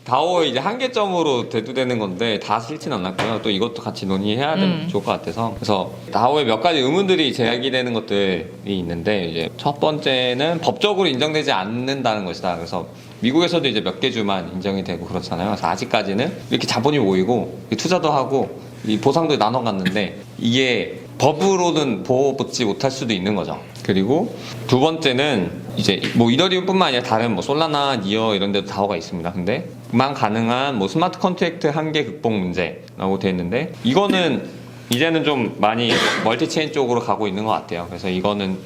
다오의 이제 한계점으로 대두되는 건데 다 싫지는 않았고요. 또 이것도 같이 논의해야 좋을 것 같아서. 그래서 다오의 몇 가지 의문들이 제기되는 것들이 있는데, 이제 첫 번째는 법적으로 인정되지 않는다는 것이다. 그래서 미국에서도 이제 몇 개 주만 인정이 되고 그렇잖아요. 그래서 아직까지는 이렇게 자본이 모이고 투자도 하고 이 보상도 나눠 갔는데 이게 법으로는 보호받지 못할 수도 있는 거죠. 그리고 두 번째는 이제 뭐 이더리움뿐만 아니라 다른 뭐 솔라나, 니어 이런 데도 다오가 있습니다. 근데 만 가능한 뭐 스마트 컨트랙트 한계 극복 문제라고 되어 있는데, 이거는 이제는 좀 많이 멀티체인 쪽으로 가고 있는 것 같아요. 그래서 이거는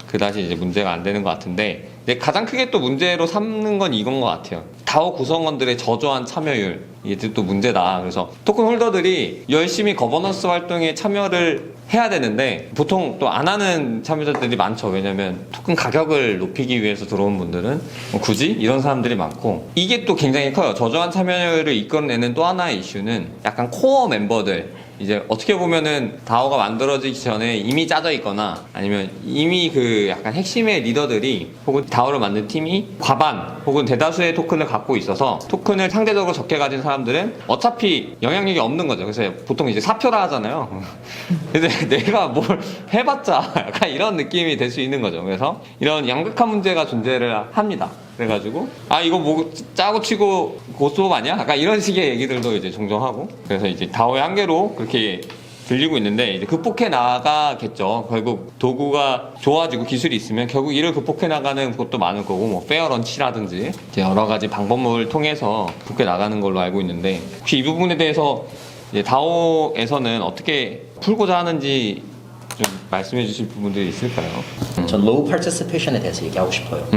그다지 이제 문제가 안 되는 것 같은데, 근데 가장 크게 또 문제로 삼는 건 이건 것 같아요. 다오 구성원들의 저조한 참여율, 이게 또 문제다. 그래서 토큰 홀더들이 열심히 거버넌스 활동에 참여를 해야 되는데 보통 또 안 하는 참여자들이 많죠. 왜냐면 토큰 가격을 높이기 위해서 들어온 분들은 뭐 굳이 이런 사람들이 많고, 이게 또 굉장히 커요. 저조한 참여율을 이끌어내는 또 하나의 이슈는 약간 코어 멤버들, 이제 어떻게 보면은 다오가 만들어지기 전에 이미 짜져 있거나 아니면 이미 그 약간 핵심의 리더들이 혹은 다오를 만든 팀이 과반 혹은 대다수의 토큰을 갖고 있어서 토큰을 상대적으로 적게 가진 사람들은 어차피 영향력이 없는 거죠. 그래서 보통 이제 사표라 하잖아요. 근데 내가 뭘 해봤자 약간 이런 느낌이 될 수 있는 거죠. 그래서 이런 양극화 문제가 존재를 합니다. 그래가지고 이거 뭐 짜고 치고 고스톱 아니야? 약간 이런 식의 얘기들도 이제 종종 하고, 그래서 이제 다오의 한계로 그렇게 들리고 있는데 이제 극복해 나가겠죠. 결국 도구가 좋아지고 기술이 있으면 결국 이를 극복해 나가는 것도 많을 거고, 뭐 페어 런치라든지 이제 여러 가지 방법을 통해서 극복해 나가는 걸로 알고 있는데, 혹시 이 부분에 대해서 이제 다오에서는 어떻게 풀고자 하는지 좀 말씀해 주실 부분들이 있을까요? 전 low participation에 대해서 얘기하고 싶어요.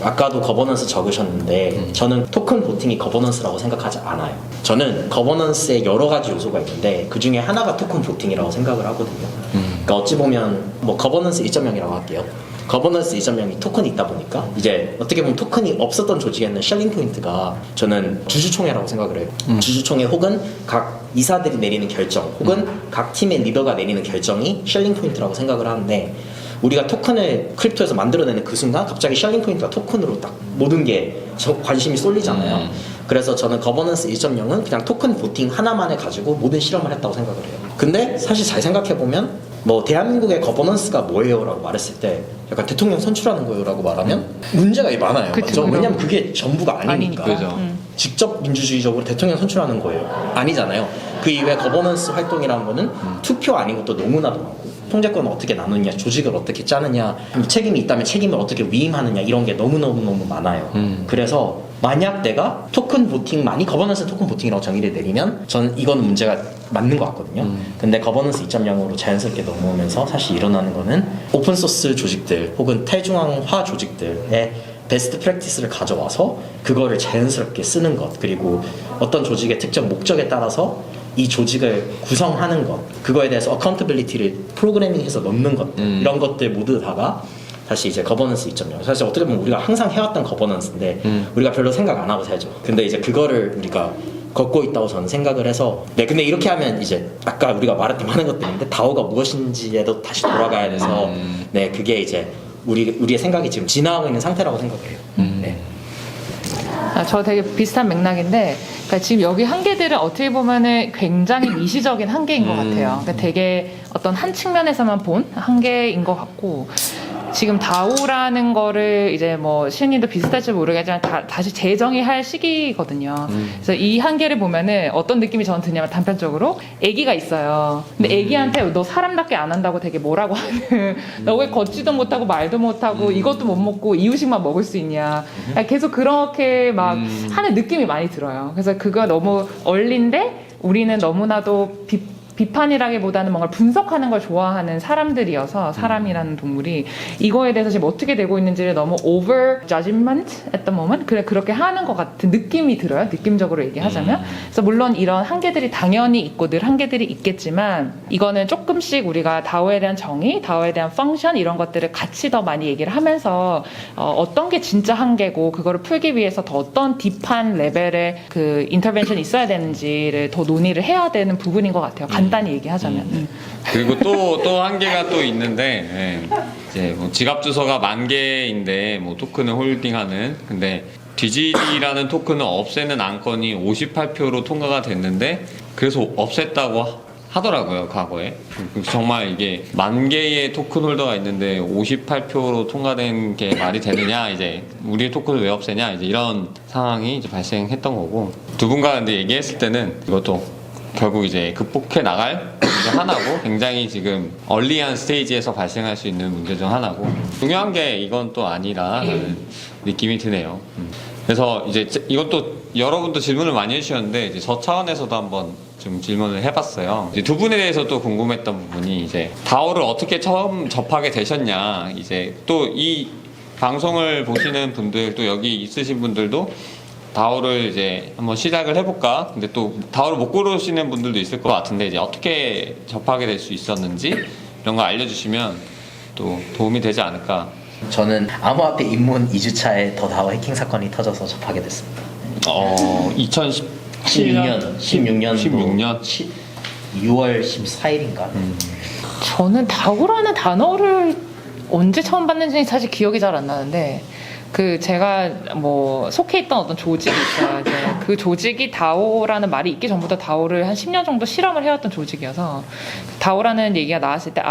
아까도 거버넌스 적으셨는데 저는 토큰 보팅이 거버넌스라고 생각하지 않아요. 저는 거버넌스에 여러 가지 요소가 있는데 그 중에 하나가 토큰 보팅이라고 생각을 하거든요. 그러니까 어찌 보면 뭐 거버넌스 2.0이라고 할게요. 거버넌스 2.0이 토큰이 있다 보니까 이제 어떻게 보면 토큰이 없었던 조직에는 셜링 포인트가 저는 주주총회라고 생각을 해요. 주주총회 혹은 각 이사들이 내리는 결정 혹은 각 팀의 리더가 내리는 결정이 셜링 포인트라고 생각을 하는데, 우리가 토큰을 크립토에서 만들어내는 그 순간 갑자기 셜링 포인트가 토큰으로 딱 모든 게 관심이 쏠리잖아요. 그래서 저는 거버넌스 1.0은 그냥 토큰 보팅 하나만을 가지고 모든 실험을 했다고 생각을 해요. 근데 사실 잘 생각해보면 뭐 대한민국의 거버넌스가 뭐예요? 라고 말했을 때 약간 대통령 선출하는 거예요? 라고 말하면 문제가 많아요. 맞죠? 왜냐면 그게 전부가 아니니까. 그죠. 직접 민주주의적으로 대통령 선출하는 거예요. 아니잖아요. 그 이외에 거버넌스 활동이라는 거는 투표 아닌 것도 너무나도 많고, 통제권을 어떻게 나누느냐, 조직을 어떻게 짜느냐, 책임이 있다면 책임을 어떻게 위임하느냐, 이런 게 너무너무 많아요. 그래서 만약 내가 토큰 보팅만이 거버넌스 토큰 보팅이라고 정의를 내리면 저는 이거는 문제가 맞는 것 같거든요. 근데 거버넌스 2.0으로 자연스럽게 넘어오면서 사실 일어나는 거는 오픈소스 조직들 혹은 탈중앙화 조직들의 베스트 프랙티스를 가져와서 그거를 자연스럽게 쓰는 것, 그리고 어떤 조직의 특정 목적에 따라서 이 조직을 구성하는 것, 그거에 대해서 어카운터빌리티를 프로그래밍해서 넣는 것들, 이런 것들 모두 다가 사실 이제 거버넌스 2.0. 사실 어떻게 보면 우리가 항상 해왔던 거버넌스인데 우리가 별로 생각 안 하고 살죠. 근데 이제 그거를 우리가 걷고 있다고 저는 생각을 해서, 네, 근데 이렇게 하면 이제 아까 우리가 말했던 많은 것들인데 다오가 무엇인지에도 다시 돌아가야 돼서 네, 그게 이제 우리의 생각이 지금 진화하고 있는 상태라고 생각해요. 네. 저 되게 비슷한 맥락인데, 그러니까 지금 여기 한계들은 어떻게 보면은 굉장히 미시적인 한계인 것 같아요. 그러니까 되게 어떤 한 측면에서만 본 한계인 것 같고, 지금 다오라는 거를 이제 뭐 시은님도 비슷할지 모르겠지만 다시 재정의할 시기거든요. 그래서 이 한계를 보면은 어떤 느낌이 저는 드냐면, 단편적으로 애기가 있어요. 근데 애기한테 너 사람답게 안 한다고 되게 뭐라고 하는, 너 왜 걷지도 못하고 말도 못하고 이것도 못 먹고 이유식만 먹을 수 있냐, 계속 그렇게 막 하는 느낌이 많이 들어요. 그래서 그거 너무 얼린데 우리는 너무나도 비판이라기보다는 뭔가 분석하는 걸 좋아하는 사람들이어서, 사람이라는 동물이 이거에 대해서 지금 어떻게 되고 있는지를 너무 over judgment at the moment 그렇게 하는 것 같은 느낌이 들어요. 느낌적으로 얘기하자면. 그래서 물론 이런 한계들이 당연히 있고 늘 한계들이 있겠지만, 이거는 조금씩 우리가 다오에 대한 정의, 다오에 대한 펑션, 이런 것들을 같이 더 많이 얘기를 하면서 어떤 게 진짜 한계고 그거를 풀기 위해서 더 어떤 딥한 레벨의 그 인터벤션이 있어야 되는지를 더 논의를 해야 되는 부분인 것 같아요. 간단히 얘기하자면. 그리고 또 한계가 또 있는데, 이제 뭐 지갑 주소가 10,000개인데 뭐 토큰을 홀딩하는, 근데 DGD라는 토큰을 없애는 안건이 58표로 통과가 됐는데 그래서 없앴다고 하더라고요, 과거에. 정말 이게 10,000개의 토큰 홀더가 있는데 58표로 통과된 게 말이 되느냐, 이제 우리의 토큰을 왜 없애냐, 이제 이런 상황이 이제 발생했던 거고, 두 분과 근데 얘기했을 때는 이것도 결국 이제 극복해 나갈 문제 하나고, 굉장히 지금 얼리한 스테이지에서 발생할 수 있는 문제 중 하나고, 중요한 게 이건 또 아니라는 느낌이 드네요. 그래서 이제 이것도 여러분도 질문을 많이 해주셨는데, 이제 저 차원에서도 한번 좀 질문을 해봤어요. 이제 두 분에 대해서 또 궁금했던 부분이, 이제 다오를 어떻게 처음 접하게 되셨냐, 이제 또 이 방송을 보시는 분들, 또 여기 있으신 분들도 다오를 이제 한번 시작을 해볼까? 근데 또 다오를 못 고르시는 분들도 있을 것 같은데, 이제 어떻게 접하게 될 수 있었는지 이런 거 알려주시면 또 도움이 되지 않을까. 저는 암호화폐 입문 2주차에 더 다오 해킹 사건이 터져서 접하게 됐습니다. 2016년 16년 6월 14일인가? 저는 다오라는 단어를 언제 처음 봤는지 사실 기억이 잘 안 나는데, 그 제가 뭐 속해 있던 어떤 조직이 있어요. 이제 그 조직이 다오라는 말이 있기 전부터 다오를 한 10년 정도 실험을 해왔던 조직이어서, 다오라는 얘기가 나왔을 때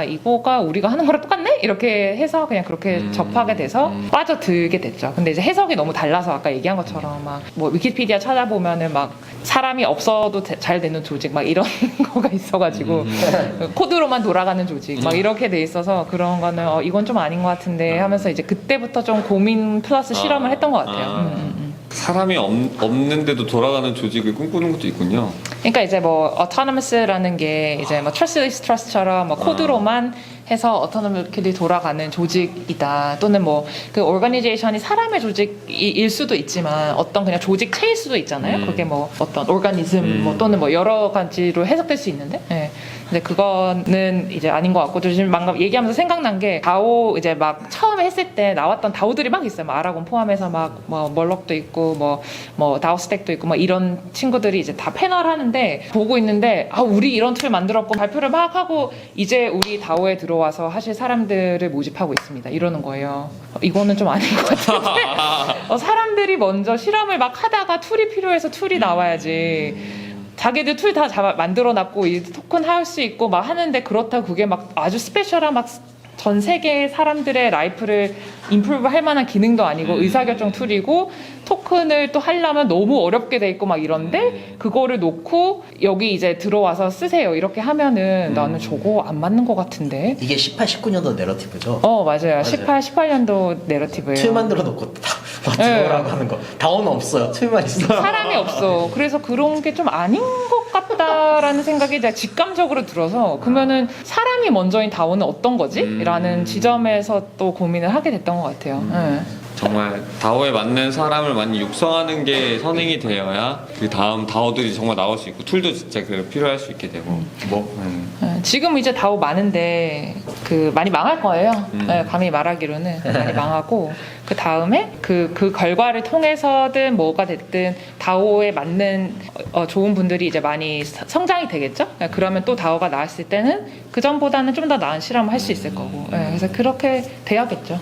이거가 우리가 하는 거랑 똑같네? 이렇게 해서 그냥 그렇게 접하게 돼서 빠져들게 됐죠. 근데 이제 해석이 너무 달라서 아까 얘기한 것처럼 막 뭐 위키피디아 찾아보면은 막 사람이 없어도 잘 되는 조직 막 이런 거가 있어가지고 코드로만 돌아가는 조직 막 이렇게 돼 있어서, 그런 거는 이건 좀 아닌 것 같은데 하면서 이제 그때부터 좀 고민 플러스 실험을 했던 것 같아요. 사람이 없는데도 돌아가는 조직을 꿈꾸는 것도 있군요. 그러니까 이제 뭐 autonomous라는 게 이제 뭐 trustless trust처럼 뭐 코드로만 해서 autonomously 돌아가는 조직이다. 또는 뭐 그 organization이 사람의 조직일 수도 있지만 어떤 그냥 조직체일 수도 있잖아요. 그게 뭐 어떤 organism 뭐 또는 뭐 여러 가지로 해석될 수 있는데. 네. 근데 그거는 이제 아닌 것 같고, 지금 방금 얘기하면서 생각난 게, 다오 이제 막 처음에 했을 때 나왔던 다오들이 막 있어요. 뭐 아라곤 포함해서 막 뭐 멀럭도 있고 뭐 다오스택도 있고 막 이런 친구들이 이제 다 패널 하는데 보고 있는데, 우리 이런 툴 만들었고 발표를 막 하고 이제 우리 다오에 들어와서 하실 사람들을 모집하고 있습니다. 이러는 거예요. 이거는 좀 아닌 것 같은데. 사람들이 먼저 실험을 막 하다가 툴이 필요해서 툴이 나와야지. 자기들 툴 다 만들어놨고 이 토큰 할 수 있고 막 하는데, 그렇다고 그게 막 아주 스페셜한 막 전 세계 사람들의 라이프를 임프루브 할 만한 기능도 아니고 의사결정 툴이고, 토큰을 또 하려면 너무 어렵게 돼 있고 막 이런데, 그거를 놓고 여기 이제 들어와서 쓰세요 이렇게 하면은 나는 저거 안 맞는 것 같은데. 이게 18, 19년도 내러티브죠? 맞아요. 18년도 내러티브예요. 툴 만들어 놓고 들어오라고 하는 거. 다오는 없어요. 툴만 있어요. 사람이 없어. 그래서 그런 게 좀 아닌 것 같다라는 생각이 제가 직감적으로 들어서, 그러면은 사람이 먼저인 다오는 어떤 거지? 라는 지점에서 또 고민을 하게 됐던 것 같아요. 정말 다오에 맞는 사람을 많이 육성하는 게 선행이 되어야 그 다음 다오들이 정말 나올 수 있고, 툴도 진짜 필요할 수 있게 되고. 지금 이제 다오 많은데 그 많이 망할 거예요. 감히 말하기로는 많이 망하고, 그 다음에 그 결과를 통해서든 뭐가 됐든 다오에 맞는 좋은 분들이 이제 많이 성장이 되겠죠. 그러면 또 다오가 나왔을 때는 그 전보다는 좀 더 나은 실험을 할 수 있을 거고. 그래서 그렇게 돼야겠죠.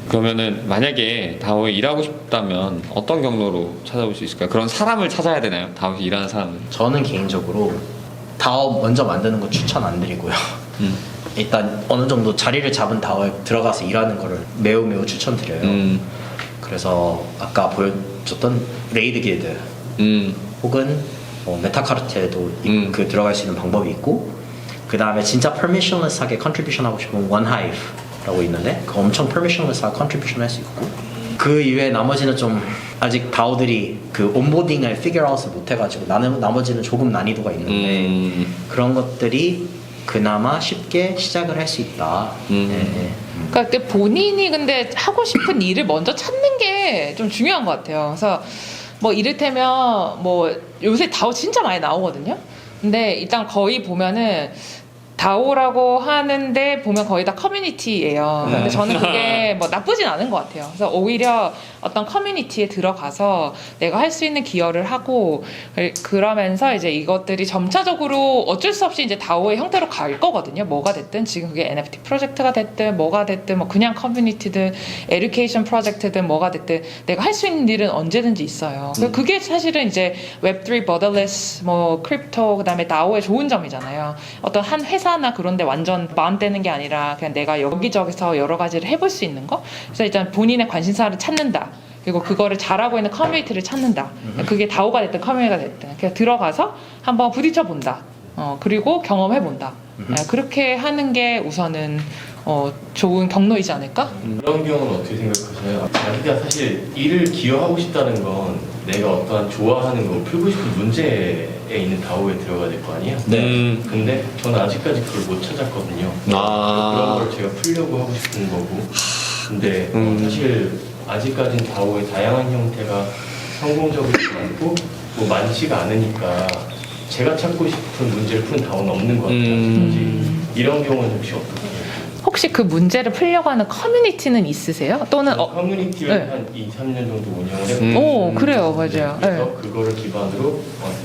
그러면은 만약에 다오에 일하고 싶다면 어떤 경로로 찾아볼 수 있을까요? 그런 사람을 찾아야 되나요? 다오에서 일하는 사람을? 저는 개인적으로 다오 먼저 만드는 거 추천 안 드리고요. 일단 어느 정도 자리를 잡은 다오에 들어가서 일하는 거를 매우 추천드려요. 그래서 아까 보여줬던 레이드 길드 혹은 메타카르텔도 그 들어갈 수 있는 방법이 있고, 그 다음에 진짜 permissionless하게 contribution 하고 싶으면 OneHive라고 있는데, 그 엄청 permissionless하게 contribution 할 수 있고, 그 이외에 나머지는 좀 아직 다오들이 그 온보딩을 figure out을 못 해가지고 나머지는 조금 난이도가 있는데, 그런 것들이 그나마 쉽게 시작을 할 수 있다. 그러니까 본인이 근데 하고 싶은 일을 먼저 찾는 게 좀 중요한 것 같아요. 그래서 뭐 이를테면 뭐 요새 다오 진짜 많이 나오거든요. 근데 일단 거의 보면은 다오라고 하는데 보면 거의 다 커뮤니티예요. 근데 저는 그게 뭐 나쁘진 않은 것 같아요. 그래서 오히려 어떤 커뮤니티에 들어가서 내가 할 수 있는 기여를 하고 그러면서 이제 이것들이 점차적으로 어쩔 수 없이 이제 다오의 형태로 갈 거거든요. 뭐가 됐든 지금 그게 NFT 프로젝트가 됐든 뭐가 됐든 뭐 그냥 커뮤니티든 에듀케이션 프로젝트든 뭐가 됐든 내가 할 수 있는 일은 언제든지 있어요. 그게 사실은 이제 웹3 borderless 뭐 크립토 그다음에 다오의 좋은 점이잖아요. 어떤 한 회사나 그런데 완전 마음대는 게 아니라 그냥 내가 여기저기서 여러 가지를 해볼 수 있는 거. 그래서 일단 본인의 관심사를 찾는다. 그리고 그거를 잘하고 있는 커뮤니티를 찾는다. 그게 다오가 됐든 커뮤니티가 됐든 그냥 들어가서 한번 부딪혀 본다. 그리고 경험해 본다. 그렇게 하는 게 우선은 좋은 경로이지 않을까? 그런 경우는 어떻게 생각하세요? 자기가 사실 일을 기여하고 싶다는 건 내가 어떠한 좋아하는 거 풀고 싶은 문제에 있는 다오에 들어가야 될 거 아니에요? 네. 근데 저는 아직까지 그걸 못 찾았거든요. 그런 걸 제가 풀려고 하고 싶은 거고. 근데 사실 아직까지는 다오의 다양한 형태가 성공적이지 않고 뭐 많지가 않으니까 제가 찾고 싶은 문제를 푼 다오는 없는 것 같아요. 아직까지. 이런 경우는 혹시 어떻게? 혹시 그 문제를 풀려고 하는 커뮤니티는 있으세요? 또는 커뮤니티를 네. 한 2, 3년 정도 운영을 했고 오 그래요 맞아요. 그래서 네. 그거를 기반으로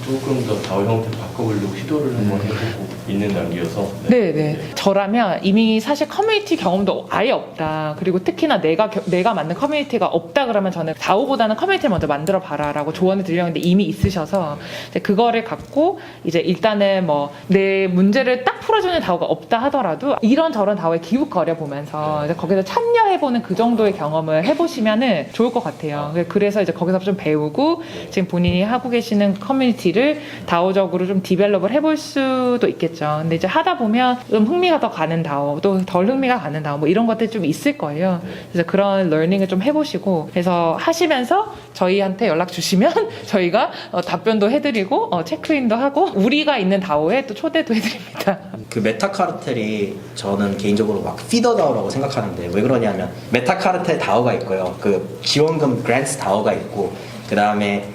조금 더 다오 형태로 바꿔보려고 시도를 한번 해보고 있는 단계여서 네네. 저라면 이미 사실 커뮤니티 경험도 아예 없다. 그리고 특히나 내가 만든 커뮤니티가 없다 그러면 저는 다오보다는 커뮤니티를 먼저 만들어 봐라라고 조언을 드리려는데 이미 있으셔서 이제 그거를 갖고 이제 일단은 뭐 내 문제를 딱 풀어주는 다오가 없다 하더라도 이런저런 다오에 기웃거려 보면서 이제 거기서 참여해보는 그 정도의 경험을 해보시면은 좋을 것 같아요. 그래서 이제 거기서 좀 배우고 지금 본인이 하고 계시는 커뮤니티를 다오적으로 좀 디벨롭을 해볼 수도 있겠죠. 근데 이제 하다 보면 좀 흥미가 더 가는 다오, 또 덜 흥미가 가는 다오, 뭐 이런 것들이 좀 있을 거예요. 그래서 그런 러닝을 좀 해보시고, 그래서 하시면서 저희한테 연락 주시면 저희가 답변도 해드리고, 체크인도 하고, 우리가 있는 다오에 또 초대도 해드립니다. 그 메타카르텔이 저는 개인적으로 막 피더다오라고 생각하는데 왜 그러냐면 메타카르텔 다오가 있고요. 그 지원금 그랜트 다오가 있고 그 다음에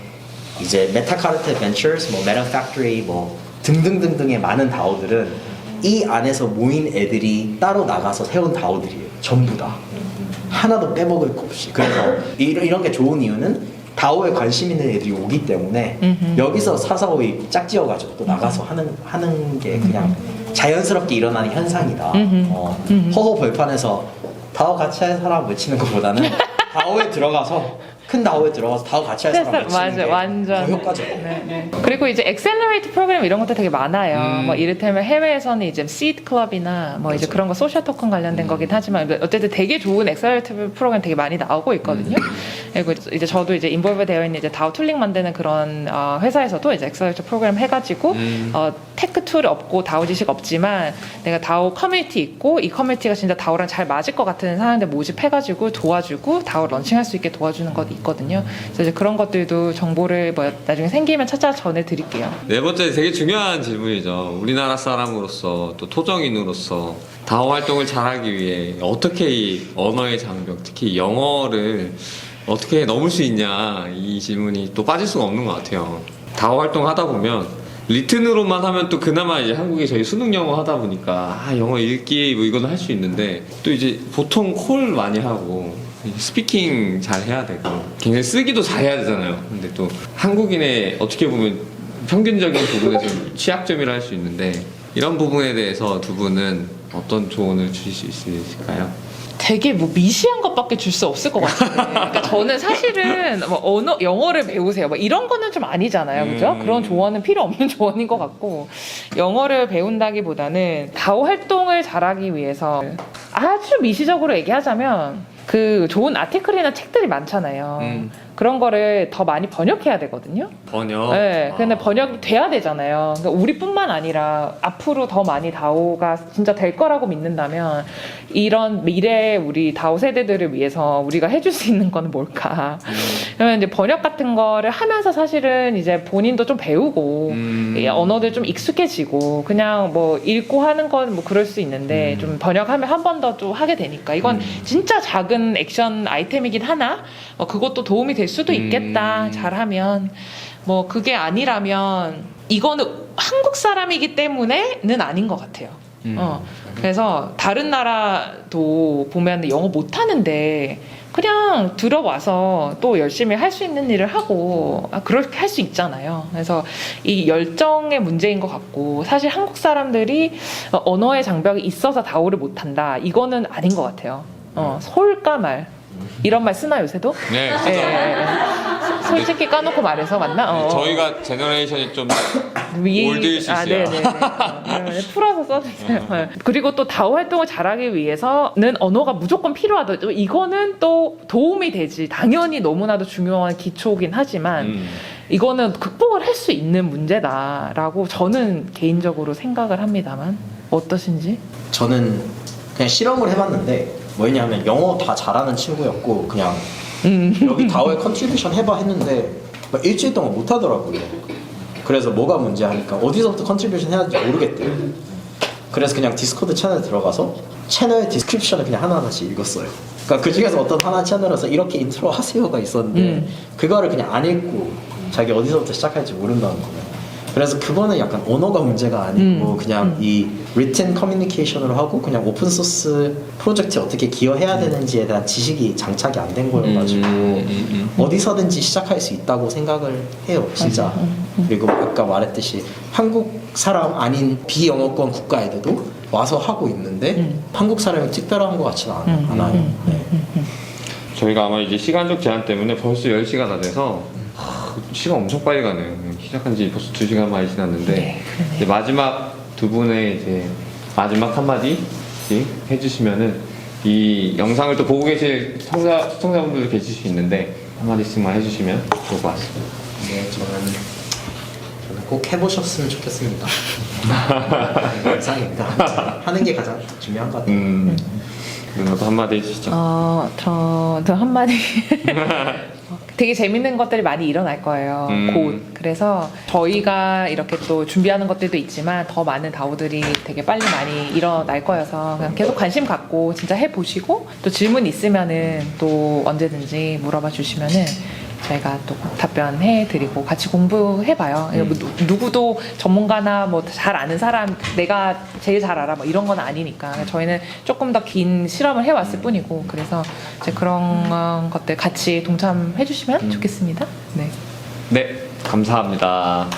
이제 메타카르텔 벤처스, 뭐 메타팩토리 뭐 등등등등의 많은 다오들은 이 안에서 모인 애들이 따로 나가서 세운 다오들이에요. 전부 다. 하나도 빼먹을 거 없이. 그래서 이런 게 좋은 이유는 다오에 관심 있는 애들이 오기 때문에 여기서 사사오이 짝지어가지고 또 나가서 하는 게 그냥 자연스럽게 일어나는 현상이다. 허허 벌판에서 다오 같이 할 사람 외치는 것보다는 다오에 들어가서 큰 다오에 들어가서 다오 같이 할 사람 외치는 맞아, 게 완전. 더 효과적이에요. 네. 그리고 이제 엑셀러레이트 프로그램 이런 것도 되게 많아요. 뭐 이를테면 해외에서는 이제 시드 클럽이나 뭐 이제 그런 거 소셜 토큰 관련된 거긴 하지만 어쨌든 되게 좋은 엑셀러레이트 프로그램 되게 많이 나오고 있거든요. 그리고 이제 저도 이제 인볼브 되어 있는 이제 다오 툴링 만드는 그런 회사에서도 이제 엑셀러레이트 프로그램 해가지고 테크 툴 없고 다오 지식 없지만 내가 다오 커뮤니티 있고 이 커뮤니티가 진짜 다오랑 잘 맞을 것 같은 사람들 모집해가지고 도와주고 다오 런칭할 수 있게 도와주는 것 있거든요. 그래서 이제 그런 것들도 정보를 뭐 나중에 생기면 찾아 전해드릴게요. 네 번째 되게 중요한 질문이죠. 우리나라 사람으로서 또 토정인으로서 다오 활동을 잘하기 위해 어떻게 이 언어의 장벽, 특히 영어를 어떻게 넘을 수 있냐 이 질문이 또 빠질 수가 없는 것 같아요. 다오 활동 하다 보면 리튼으로만 하면 또 그나마 이제 한국에 저희 수능 영어 하다 보니까 영어 읽기 뭐 이건 할 수 있는데 또 이제 보통 콜 많이 하고 스피킹 잘 해야 되고 굉장히 쓰기도 잘 해야 되잖아요. 근데 또 한국인의 어떻게 보면 평균적인 부분에 좀 취약점이라 할 수 있는데 이런 부분에 대해서 두 분은 어떤 조언을 주실 수 있으실까요? 되게 뭐 미시한 것밖에 줄 수 없을 것 같은데. 그러니까 저는 사실은 뭐 영어를 배우세요. 뭐 이런 거는 좀 아니잖아요. 그죠? 그런 조언은 필요 없는 조언인 것 같고. 영어를 배운다기보다는 다오 활동을 잘하기 위해서 아주 미시적으로 얘기하자면 그 좋은 아티클이나 책들이 많잖아요. 그런 거를 더 많이 번역해야 되거든요. 번역? 네, 근데 번역이 돼야 되잖아요. 그러니까 우리뿐만 아니라 앞으로 더 많이 다오가 진짜 될 거라고 믿는다면 이런 미래 우리 다오 세대들을 위해서 우리가 해줄 수 있는 건 뭘까? 그러면 이제 번역 같은 거를 하면서 사실은 이제 본인도 좀 배우고 이 언어들 좀 익숙해지고 그냥 뭐 읽고 하는 건 뭐 그럴 수 있는데 좀 번역하면 한 번 더 좀 하게 되니까 이건 진짜 작은 액션 아이템이긴 하나 그것도 도움이 될 수도 있겠다. 잘하면 뭐 그게 아니라면 이거는 한국 사람이기 때문에는 아닌 것 같아요. 그래서 다른 나라도 보면 영어 못하는데 그냥 들어와서 또 열심히 할 수 있는 일을 하고 그렇게 할 수 있잖아요. 그래서 이 열정의 문제인 것 같고 사실 한국 사람들이 언어의 장벽이 있어서 다오를 못한다 이거는 아닌 것 같아요. 서울까 말 이런 말 쓰나 요새도? 네, 진짜. 솔직히 까놓고 말해서 맞나? 저희가 제너레이션이 좀 위- 올드일 수 있어요. 네네네. 풀어서 써주세요. 그리고 또 다오 활동을 잘하기 위해서는 언어가 무조건 필요하다. 또 이거는 또 도움이 되지. 당연히 너무나도 중요한 기초긴 하지만 이거는 극복을 할 수 있는 문제다라고 저는 개인적으로 생각을 합니다만 어떠신지? 저는 그냥 실험을 해봤는데 뭐였냐면 영어 다 잘하는 친구였고 그냥 여기 다오에 컨트리뷰션 해봐 했는데 막 일주일 동안 못 하더라고요. 그래서 뭐가 문제 하니까 어디서부터 컨트리뷰션 해야 될지 모르겠대요. 그래서 그냥 디스코드 채널 들어가서 채널 디스크립션을 그냥 하나하나씩 읽었어요. 그러니까 그 중에서 어떤 하나 채널에서 이렇게 인트로 하세요가 있었는데 그거를 그냥 안 읽고 자기 어디서부터 시작할지 모른다는 거예요. 그래서 그거는 약간 언어가 문제가 아니고 그냥 이 written communication으로 하고 그냥 오픈소스 프로젝트에 어떻게 기여해야 되는지에 대한 지식이 장착이 안 된 거여가지고 어디서든지 시작할 수 있다고 생각을 해요 진짜. 그리고 아까 말했듯이 한국 사람 아닌 비영어권 국가에도 와서 하고 있는데 한국 사람이 특별한 것 같지는 않아요. 네. 저희가 아마 이제 시간적 제한 때문에 벌써 10시가 다 돼서 시간 엄청 빨리 가네요. 시작한 지 벌써 2시간 많이 지났는데 이제 마지막 두 분의 이제 마지막 한마디씩 해주시면은 이 영상을 또 보고 계실 시청자분들도 계실 수 있는데 한마디씩만 해주시면 좋을 것 같습니다. 네, 저는 꼭 해보셨으면 좋겠습니다. 이상입니다. 하는 게 가장 중요한 것 같아요. 누나도 한마디 해주시죠. 저 한마디. 되게 재밌는 것들이 많이 일어날 거예요. 곧. 그래서 저희가 이렇게 또 준비하는 것들도 있지만 더 많은 다오들이 되게 빨리 많이 일어날 거여서 그냥 계속 관심 갖고 진짜 해보시고 또 질문 있으면은 또 언제든지 물어봐 주시면은 저희가 또 답변해드리고 같이 공부해봐요. 뭐 누구도 전문가나 뭐 잘 아는 사람 내가 제일 잘 알아 뭐 이런 건 아니니까 저희는 조금 더 긴 실험을 해왔을 뿐이고 그래서 이제 그런 것들 같이 동참해주시면 좋겠습니다. 네. 네, 감사합니다.